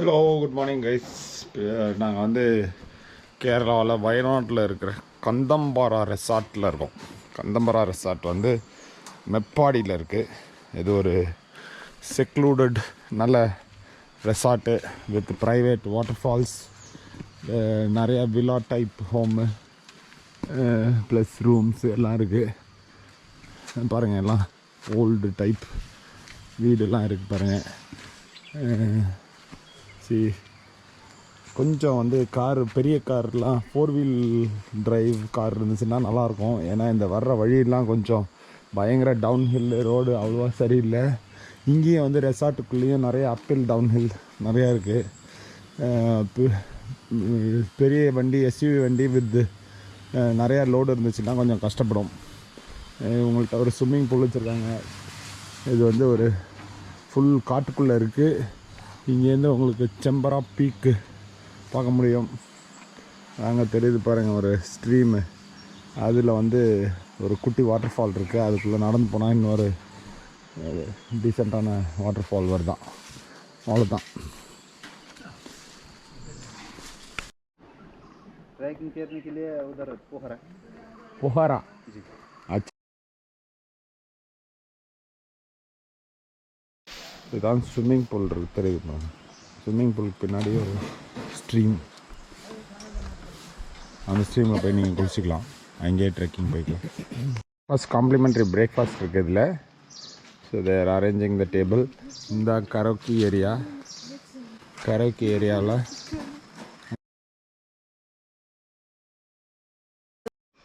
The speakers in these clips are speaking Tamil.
Hello, good morning guys. நாங்கள் வந்து கேரளாவில் வயநாட்டில் இருக்கிற கந்தம்பாரா ரெசார்ட்டில் இருக்கோம். கந்தம்பாரா ரெசார்ட் வந்து மெப்பாடியில் இருக்குது. இது ஒரு செக்லூடட் நல்ல resort with private water falls, நிறையா villa type home plus rooms எல்லாம் இருக்குது. பாருங்கள், எல்லாம் ஓல்டு டைப் வீடெல்லாம் இருக்குது பாருங்கள். கொஞ்சம் வந்து கார், பெரிய கார்லாம் 4 வீல் டிரைவ் கார் இருந்துச்சுன்னா நல்லாயிருக்கும். ஏன்னா இந்த வர்ற வழியெல்லாம் கொஞ்சம் பயங்கர டவுன்ஹில் ரோடு அவ்வளோவா சரியில்லை. இங்கேயும் வந்து ரெசார்ட்டுக்குள்ளேயும் நிறைய அப்ஹில் டவுன்ஹில் நிறையா இருக்குது. பெரிய வண்டி, எஸ்யூவி வண்டி வித் நிறையா லோடு இருந்துச்சுன்னா கொஞ்சம் கஷ்டப்படும். உங்கள்கிட்ட ஒரு ஸ்விம்மிங் பூல் வச்சுருக்காங்க. இது வந்து ஒரு ஃபுல் காட்டுக்குள்ளே இருக்குது. இங்கேருந்து உங்களுக்கு செம்பரா பீக்கு பார்க்க முடியும். அங்கே தெரியுது பாருங்கள் ஒரு ஸ்ட்ரீமு. அதில் வந்து ஒரு குட்டி வாட்டர் ஃபால் இருக்குது. அதுக்குள்ளே நடந்து போனால் இன்னொரு டீசெண்டான வாட்டர் ஃபால் வருதான். அவ்வளோதான். ट्रैकिंग करने के लिए उधर पोखरा अच्छा, இதுதான் ஸ்விம்மிங் பூல் இருக்குது, தெரியுது. ஸ்விம்மிங் பூலுக்கு பின்னாடி ஒரு ஸ்ட்ரீம். அந்த ஸ்ட்ரீமில் போய் நீங்கள் குளிச்சிக்கலாம். அங்கேயே ட்ரெக்கிங் போய்க்கலாம். ஃபஸ்ட் காம்ப்ளிமெண்ட்ரி பிரேக்ஃபாஸ்ட் இருக்குது இதில். So they're arranging the table. இந்த கரோக்கி ஏரியாவில்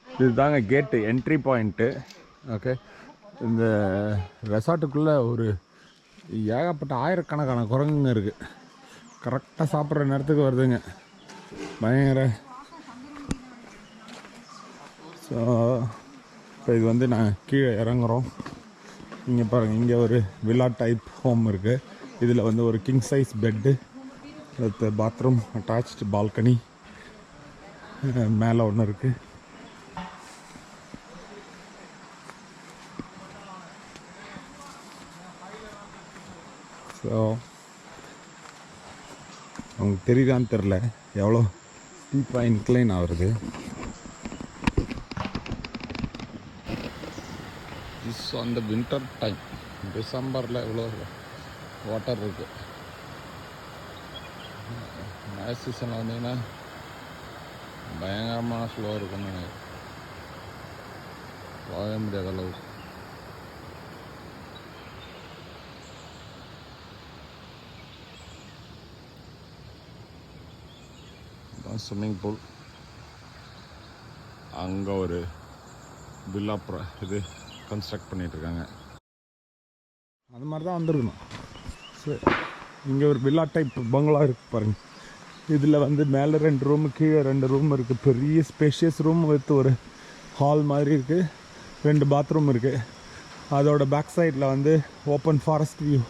இதுதாங்க கேட்டு, என்ட்ரி பாயிண்ட்டு. ஓகே, இந்த ரெசார்ட்டுக்குள்ளே ஒரு ஏகப்பட்ட ஆயிரக்கணக்கான குரங்குங்க இருக்குது. கரெக்டாக சாப்பிட்ற நேரத்துக்கு வருதுங்க, பயங்கர. ஸோ இப்போ இது வந்து நாங்கள் கீழே இறங்குறோம். இங்கே பாருங்கள், இங்கே ஒரு வில்லா டைப் ஹோம் இருக்குது. இதில் வந்து ஒரு king size bed with bathroom, attached balcony மேலே ஒன்று இருக்குது. ஸோ அவங்களுக்கு தெரியுதான்னு தெரில எவ்வளோ ஸ்டீப்பாக இன்க்ளைன் ஆகுறது. Is on the winter time. டிசம்பரில் எவ்வளோ வாட்டர் இருக்குது. மழை சீசனில் வந்தீங்கன்னா பயங்கரமான ஸ்லோ இருக்கும்னு நினைக்கிறேன். போகவே முடியாத அளவுக்கு. Swimming pool. அங்கே ஒரு வில்லா இது கன்ஸ்ட்ரக்ட் பண்ணிகிட்ருக்காங்க. அது மாதிரி தான் வந்துருக்கணும். சரி, இங்கே ஒரு வில்லா டைப் பங்களா இருக்குது பாருங்கள். இதில் வந்து மேலே 2 ரூமு, கீழே 2 ரூம் இருக்குது. பெரிய ஸ்பேஷியஸ் ரூம் வித் ஒரு ஹால் மாதிரி இருக்குது. 2 பாத்ரூம் இருக்குது. அதோட பேக் சைடில் வந்து ஓப்பன் ஃபாரஸ்ட் வியூ.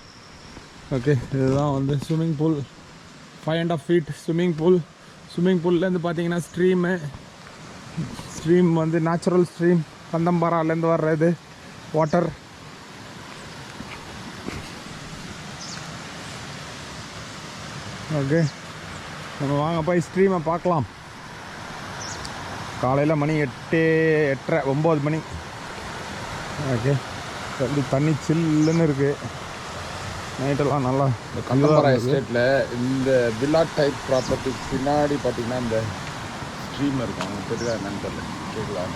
ஓகே, இதுதான் வந்து swimming pool. 5.5 feet swimming pool. Swimming பூல்லேருந்து பார்த்தீங்கன்னா ஸ்ட்ரீம் வந்து நேச்சுரல் ஸ்ட்ரீம், கந்தம்பாராலேருந்து வர்றது வாட்டர். ஓகே, நம்ம வாங்க போய் ஸ்ட்ரீமை பார்க்கலாம். காலையில் மணி 8, 8:30, 9 மணி. ஓகே, தண்ணி சில்லுன்னு இருக்குது. நைட்டெல்லாம் நல்லா. இந்த கந்தம்பாரா எஸ்டேட்டில் இந்த வில்லா டைப் ப்ராப்பர்ட்டிக்கு பின்னாடி பார்த்தீங்கன்னா இந்த ஸ்ட்ரீம் இருக்கும். அவங்க தெரியுதா என்னன்னு தெரியல, கேட்கலாம்.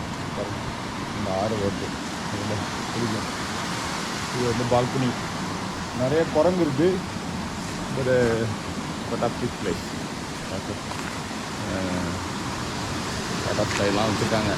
இந்த ஆறு வருது, இதில் பிடிக்கும். இது வந்து பால்கனி. நிறைய குரங்கு இருக்குது. ஒரு பட்டாப்டிக் பிளேஸ். ஓகே, பட்டர்ஃப்ளைலாம் வச்சுருக்காங்க.